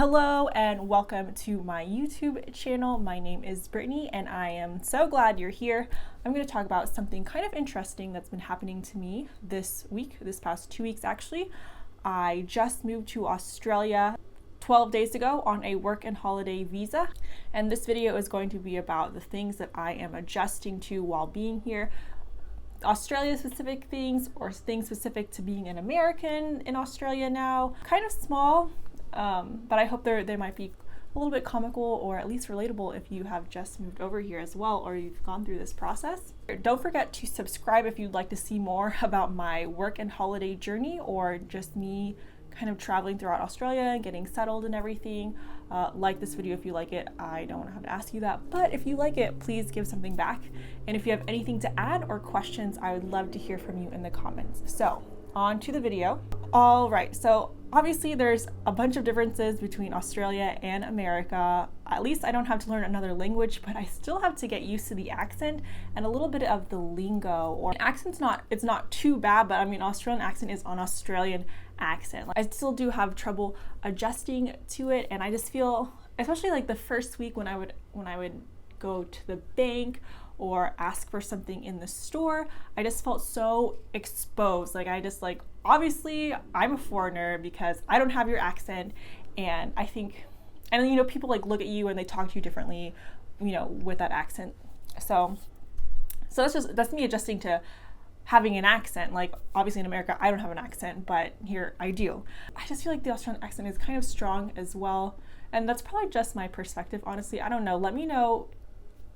Hello and welcome to my YouTube channel. My name is Brittany and I am so glad you're here. I'm going to talk about something kind of interesting that's been happening to me this past 2 weeks actually. I just moved to Australia 12 days ago on a work and holiday visa, and this video is going to be about the things that I am adjusting to while being here. Australia specific things or things specific to being an American in Australia now. Kind of small, but I hope they might be a little bit comical or at least relatable if you have just moved over here as well or you've gone through this process. Don't forget to subscribe if you'd like to see more about my work and holiday journey or just me kind of traveling throughout Australia and getting settled and everything. Like this video if you like it. I don't have to ask you that, but if you like it, please give something back. And if you have anything to add or questions, I would love to hear from you in the comments. So on to the video. All right, so obviously there's a bunch of differences between Australia and America. At least I don't have to learn another language, but I still have to get used to the accent and a little bit of the lingo. Or accent's it's not too bad, but I mean Australian accent is an Australian accent. I still do have trouble adjusting to it, and I just feel, especially like the first week when I would go to the bank or ask for something in the store, I just felt so exposed. Obviously I'm a foreigner because I don't have your accent, and I think, and people like look at you and they talk to you differently, with that accent. So that's me adjusting to having an accent. Like obviously in America I don't have an accent, but here I do. I just feel like the Australian accent is kind of strong as well, and that's probably just my perspective, honestly. I don't know. Let me know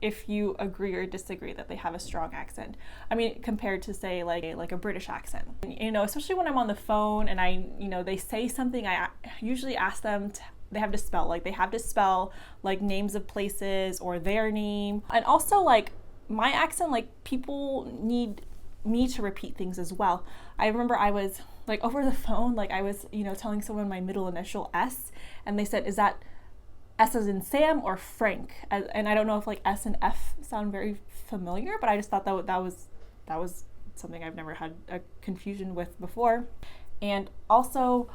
if you agree or disagree that they have a strong accent. I mean, compared to say like a British accent. Especially when I'm on the phone and they say something, I usually ask them they have to spell like names of places or their name. And also like my accent, like people need me to repeat things as well. I remember I was like over the phone, like I was, telling someone my middle initial S, and they said, "Is that S as in Sam or Frank?" And I don't know if like S and F sound very familiar, but I just thought that was something I've never had a confusion with before. And also,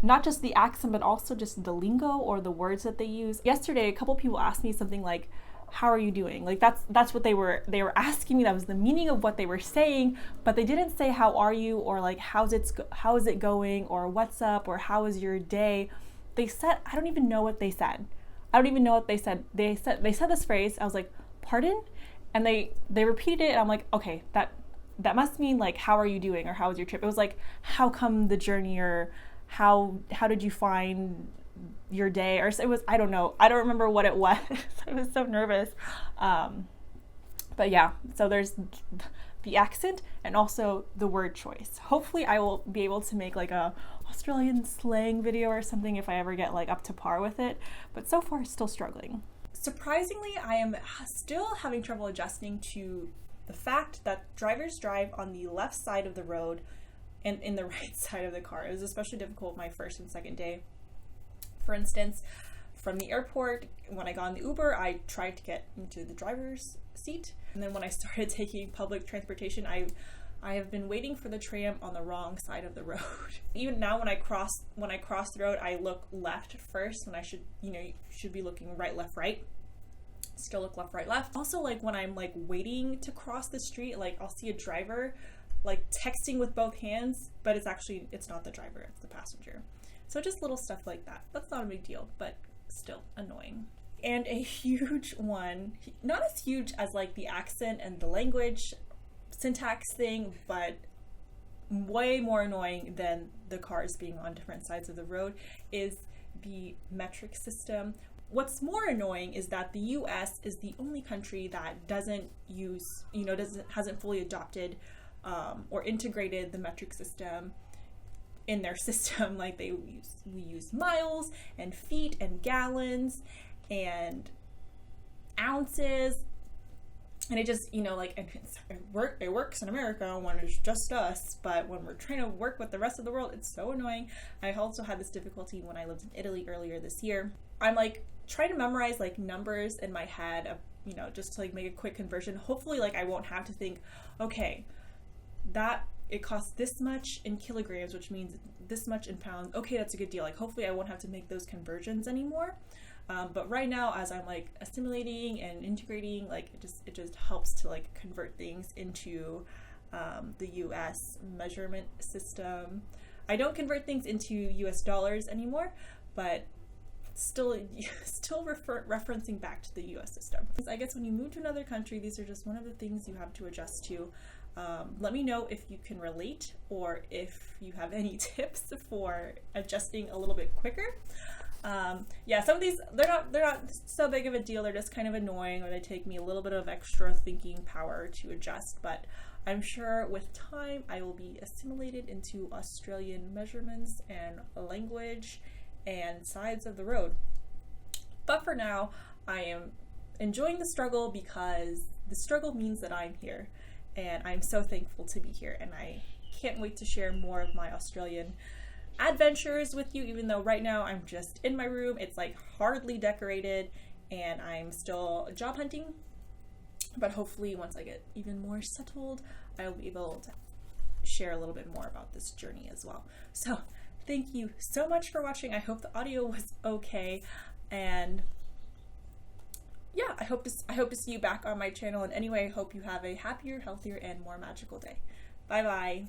not just the accent, but also just the lingo or the words that they use. Yesterday, a couple people asked me something like, "How are you doing?" Like that's what they were asking me. That was the meaning of what they were saying, but they didn't say how are you or like how is it going or what's up or how is your day. They said, I don't even know what they said. They said this phrase. I was like, "Pardon?" And they repeated it, and I'm like, okay, that must mean like how are you doing or how was your trip. It was like, how come the journey, or how did you find your day, or it was, I don't know. I don't remember what it was. I was so nervous. But yeah, so there's the accent and also the word choice. Hopefully I will be able to make like a Australian slang video or something if I ever get like up to par with it, but so far still struggling. Surprisingly, I am still having trouble adjusting to the fact that drivers drive on the left side of the road and in the right side of the car. It was especially difficult my first and second day. For instance, from the airport, when I got in the Uber, I tried to get into the driver's seat. And then when I started taking public transportation, I have been waiting for the tram on the wrong side of the road. Even now when I cross the road, I look left first when I should be looking right, left, right. Still look left, right, left. Also, like when I'm like waiting to cross the street, like I'll see a driver like texting with both hands, but it's not the driver, it's the passenger. So just little stuff like that. That's not a big deal, but still annoying. And a huge one, not as huge as like the accent and the language syntax thing, but way more annoying than the cars being on different sides of the road, is the metric system. What's more annoying is that the US is the only country that hasn't fully adopted or integrated the metric system in their system. Like we use miles and feet and gallons and ounces, and it just it works in America when it's just us, but when we're trying to work with the rest of the world, it's so annoying. I also had this difficulty when I lived in Italy earlier this year. I'm like trying to memorize like numbers in my head, just to like make a quick conversion. Hopefully like I won't have to think, okay, that it costs this much in kilograms, which means this much in pounds. Okay, that's a good deal. Like, hopefully I won't have to make those conversions anymore. But right now, as I'm like assimilating and integrating, like it just helps to like convert things into the US measurement system. I don't convert things into US dollars anymore, but still referencing back to the US system. I guess when you move to another country, these are just one of the things you have to adjust to. Let me know if you can relate or if you have any tips for adjusting a little bit quicker. Yeah, some of these, they're not so big of a deal. They're just kind of annoying, or they take me a little bit of extra thinking power to adjust, but I'm sure with time I will be assimilated into Australian measurements and language and sides of the road. But for now, I am enjoying the struggle because the struggle means that I'm here, and I'm so thankful to be here, and I can't wait to share more of my Australian adventures with you, even though right now I'm just in my room. It's like hardly decorated and I'm still job hunting, but hopefully once I get even more settled, I'll be able to share a little bit more about this journey as well. So thank you so much for watching. I hope the audio was okay, and yeah, I hope to see you back on my channel. And anyway, I hope you have a happier, healthier, and more magical day. Bye bye.